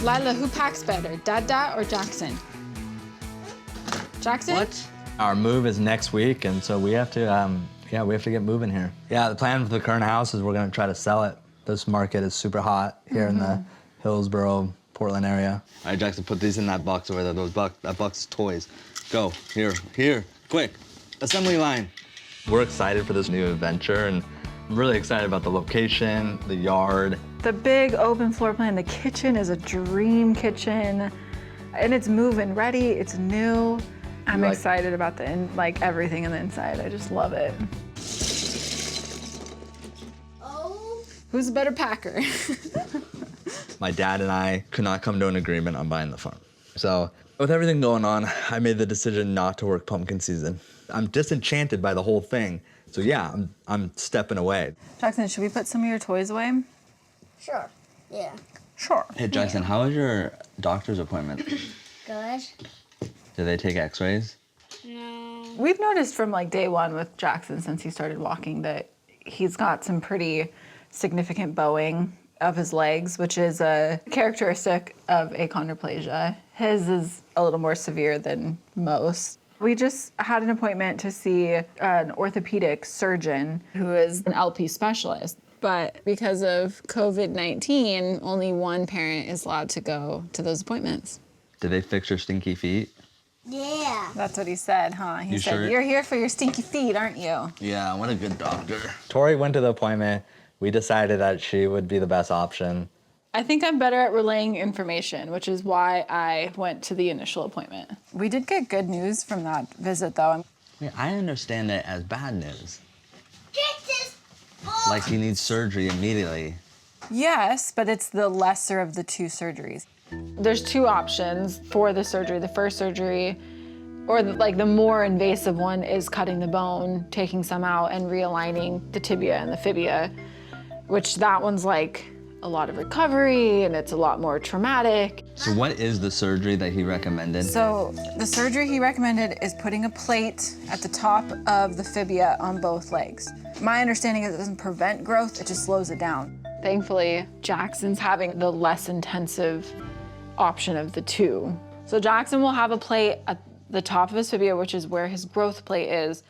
Lila, who packs better, Dada or Jackson? Jackson? What? Our move is next week, and so we have to, we have to get moving here. Yeah, the plan for the current house is we're gonna try to sell it. This market is super hot here in the Hillsboro, Portland area. All right, Jackson, put these in that box over there. That box is toys. Go, here, quick. Assembly line. We're excited for this new adventure, and I'm really excited about the location, the yard. The big open floor plan, the kitchen is a dream kitchen, and it's move-in ready, it's new. I'm excited about everything in the inside. I just love it. Who's a better packer? My dad and I could not come to an agreement on buying the farm. So with everything going on, I made the decision not to work pumpkin season. I'm disenchanted by the whole thing. So yeah, I'm stepping away. Jackson, should we put some of your toys away? Sure. Yeah. Sure. Hey, Jackson, how was your doctor's appointment? Good. Did they take x-rays? No. We've noticed from day one with Jackson since he started walking that he's got some pretty significant bowing of his legs, which is a characteristic of achondroplasia. His is a little more severe than most. We just had an appointment to see an orthopedic surgeon who is An LP specialist. But because of COVID-19, only one parent is allowed to go to those appointments. Did they fix your stinky feet? Yeah. That's what he said, huh? He You said, sure? "You're here for your stinky feet, aren't you?" Yeah, what a good doctor. Tori went to the appointment. We decided that she would be the best option. I think I'm better at relaying information, which is why I went to the initial appointment. We did get good news from that visit, though. I understand it as bad news. Get this book. Like he needs surgery immediately. Yes, but it's the lesser of the two surgeries. There's two options for the surgery. The first surgery, or the more invasive one, is cutting the bone, taking some out, and realigning the tibia and the fibia, which that one's a lot of recovery, and it's a lot more traumatic. So what is the surgery that he recommended? So the surgery he recommended is putting a plate at the top of the fibia on both legs. My understanding is it doesn't prevent growth, it just slows it down. Thankfully, Jackson's having the less intensive option of the two. So Jackson will have a plate at the top of his fibia, which is where his growth plate is.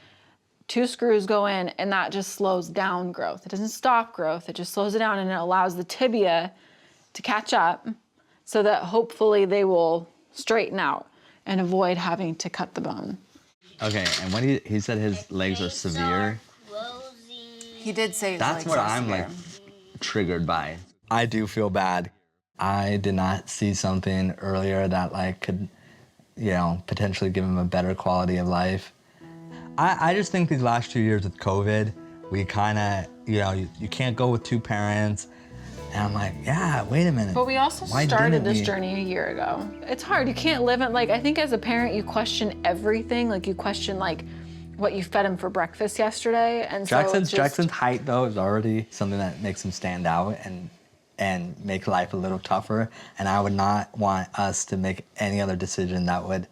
2 screws go in, and that just slows down growth. It doesn't stop growth, it just slows it down, and it allows the tibia to catch up so that hopefully they will straighten out and avoid having to cut the bone. Okay, and when he said his legs are severe, He did say that's what I'm triggered by. I do feel bad. I did not see something earlier that could, potentially give him a better quality of life. I just think these last 2 years with COVID, we kind of, you can't go with 2 parents. And I'm like, yeah, wait a minute. But we also Why started didn't this we? journey a year ago. It's hard, you can't live it, I think as a parent, you question everything. You question what you fed him for breakfast yesterday. And so it's just... Jackson's height though is already something that makes him stand out and make life a little tougher. And I would not want us to make any other decision that would,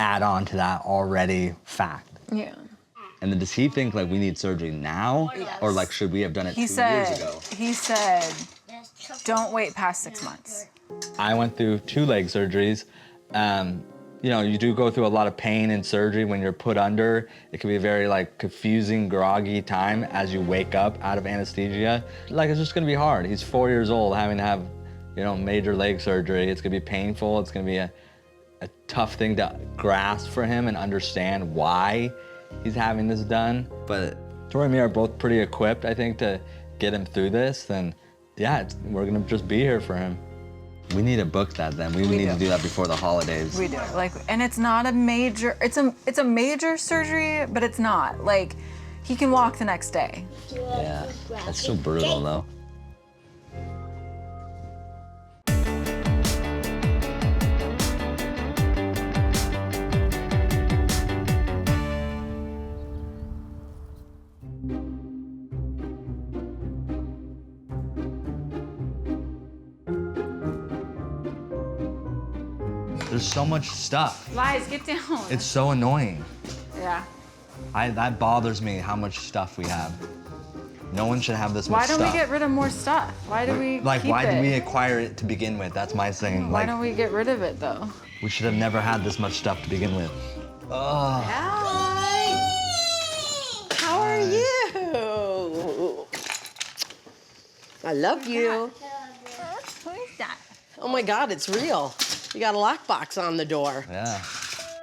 add on to that already fact. Yeah. And then does he think we need surgery now? Yes. Or should we have done it 2 years ago? He said, don't wait past 6 months. I went through 2 leg surgeries. You do go through a lot of pain in surgery when you're put under. It can be a very confusing, groggy time as you wake up out of anesthesia. It's just gonna be hard. He's 4 years old having to have, major leg surgery. It's gonna be painful. It's gonna be a tough thing to grasp for him and understand why he's having this done. But Tori and me are both pretty equipped, I think, to get him through this. Then, yeah, we're gonna just be here for him. We need to book that then. We need to do that before the holidays. We do. And it's not a major, it's a major surgery, but it's not. He can walk the next day. Yeah, that's so brutal though. There's so much stuff. Lies, get down. It's so annoying. Yeah. That bothers me how much stuff we have. No one should have this Why much don't stuff. we get rid of more stuff? Why do we Like, keep why it? did we acquire it to begin with? That's my thing. Why Like, don't we get rid of it though? we should have never had this much stuff to begin with. Oh. Hi. How are you? I love you. Oh my God, it's real. You got a lockbox on the door. Yeah.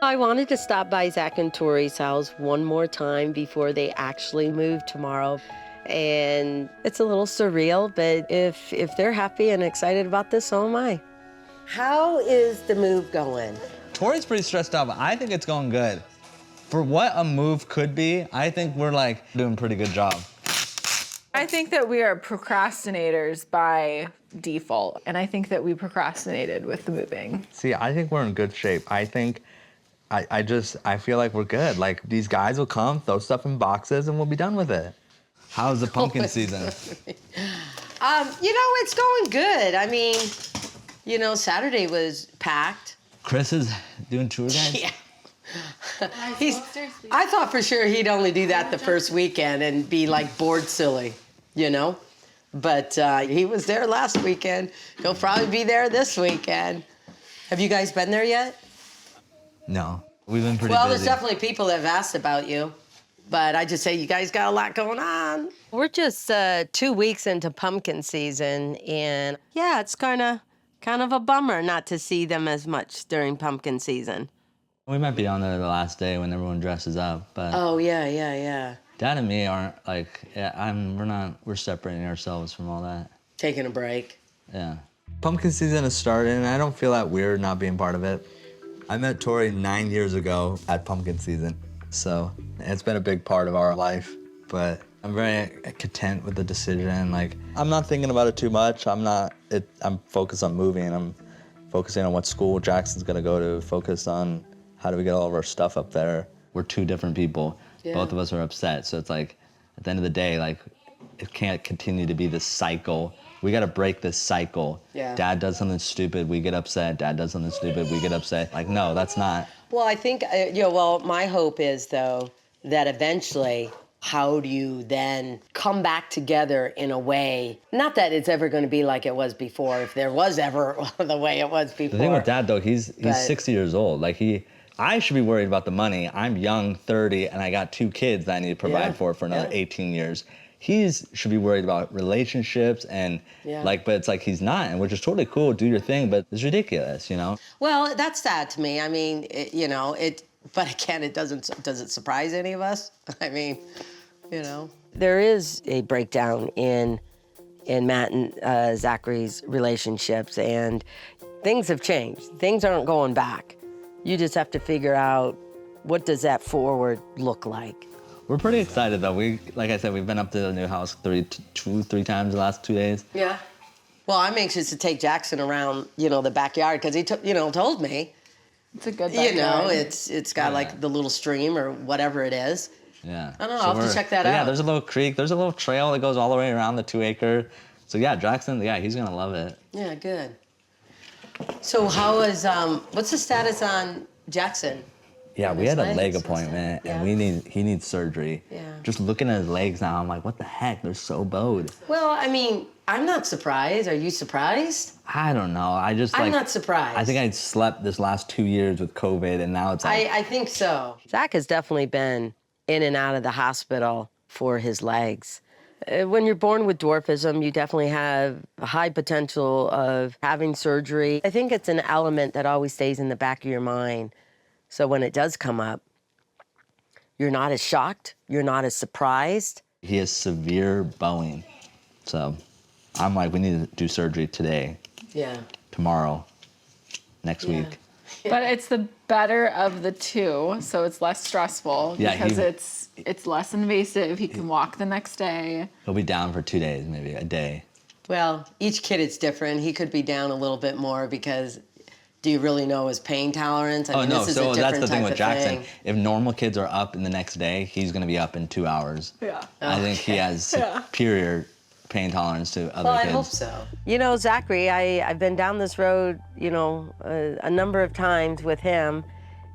I wanted to stop by Zach and Tori's house one more time before they actually move tomorrow. And it's a little surreal, but if they're happy and excited about this, so am I. How is the move going? Tori's pretty stressed out, but I think it's going good. For what a move could be, I think we're like doing a pretty good job. I think that we are procrastinators by default, and I think that we procrastinated with the moving. See, I think we're in good shape. I think, I feel like we're good. Like, these guys will come, throw stuff in boxes, and we'll be done with it. How's the pumpkin season? It's going good. I mean, Saturday was packed. Chris is doing tour guides? Yeah. I thought for sure he'd only do that the first weekend and be like bored silly, But he was there last weekend. He'll probably be there this weekend. Have you guys been there yet? No, we've been pretty Well, busy. there's definitely people that have asked about you. But I just say you guys got a lot going on. We're just 2 weeks into pumpkin season, and yeah, it's kind of a bummer not to see them as much during pumpkin season. We might be on there the last day when everyone dresses up, but Oh yeah. Dad and me aren't like, we're separating ourselves from all that. Taking a break. Yeah. Pumpkin season is starting, and I don't feel that weird not being part of it. I met Tori 9 years ago at pumpkin season, so it's been a big part of our life, but I'm very content with the decision. Like, I'm not thinking about it too much. I'm focused on moving. I'm focusing on what school Jackson's gonna go to, focused on how do we get all of our stuff up there. We're two different people. Yeah. Both of us are upset, so it's like, at the end of the day, like, it can't continue to be this cycle. We gotta break this cycle. Yeah. Dad does something stupid, we get upset. Dad does something stupid, we get upset. Like, no, that's not. Well, I think, my hope is, though, that eventually, how do you then come back together in a way, not that it's ever going to be like it was before, if there was ever the way it was before. The thing with Dad, though, he's But- 60 years old. Like, I should be worried about the money. I'm young, 30, and I got 2 kids that I need to provide for another 18 years. He should be worried about relationships and but it's like he's not, and which is totally cool. Do your thing, but it's ridiculous, Well, that's sad to me. I mean, but again, does it surprise any of us? I mean, There is a breakdown in Matt and Zachary's relationships, and things have changed. Things aren't going back. You just have to figure out, what does that forward look like? We're pretty excited, though. Like I said, we've been up to the new house two, three times the last 2 days. Yeah. Well, I'm anxious to take Jackson around, the backyard, because he told me, It's a good backyard. it's got like the little stream or whatever it is. Yeah. I don't know, I'll have to check that out. Yeah, there's a little creek. There's a little trail that goes all the way around the 2-acre. So yeah, Jackson, he's gonna love it. Yeah, good. So how is, what's the status on Jackson? Yeah, we his had a legs leg and appointment, stuff. and he needs surgery. Yeah. Just looking at his legs now, I'm like, what the heck? They're so bowed. Well, I mean, I'm not surprised. Are you surprised? I don't know. I'm not surprised. I think I slept this last 2 years with COVID, and now it's like. I think so. Zach has definitely been in and out of the hospital for his legs. When you're born with dwarfism, you definitely have a high potential of having surgery. I think it's an element that always stays in the back of your mind. So when it does come up, you're not as shocked, you're not as surprised. He has severe bowing. So I'm like, we need to do surgery today, Yeah. tomorrow, next week. But it's the better of the two, so it's less stressful Yeah, because it's less invasive. He can walk the next day. He'll be down for 2 days, maybe a day. Well, each kid is different. He could be down a little bit more because do you really know his pain tolerance? I mean, no, this is so a that's different the thing type with of Jackson. thing. If normal kids are up in the next day, he's gonna be up in 2 hours. Yeah. I think he has superior pain tolerance to other Well, kids. I hope so. Zachary, I've been down this road, a number of times with him.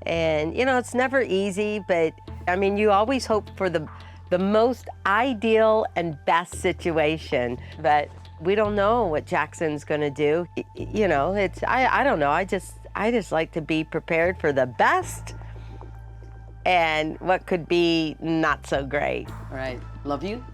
And, it's never easy, but, I mean, you always hope for the the most ideal and best situation, but we don't know what Jackson's gonna do. You know, I don't know. I just like to be prepared for the best and what could be not so great. Right. Love you.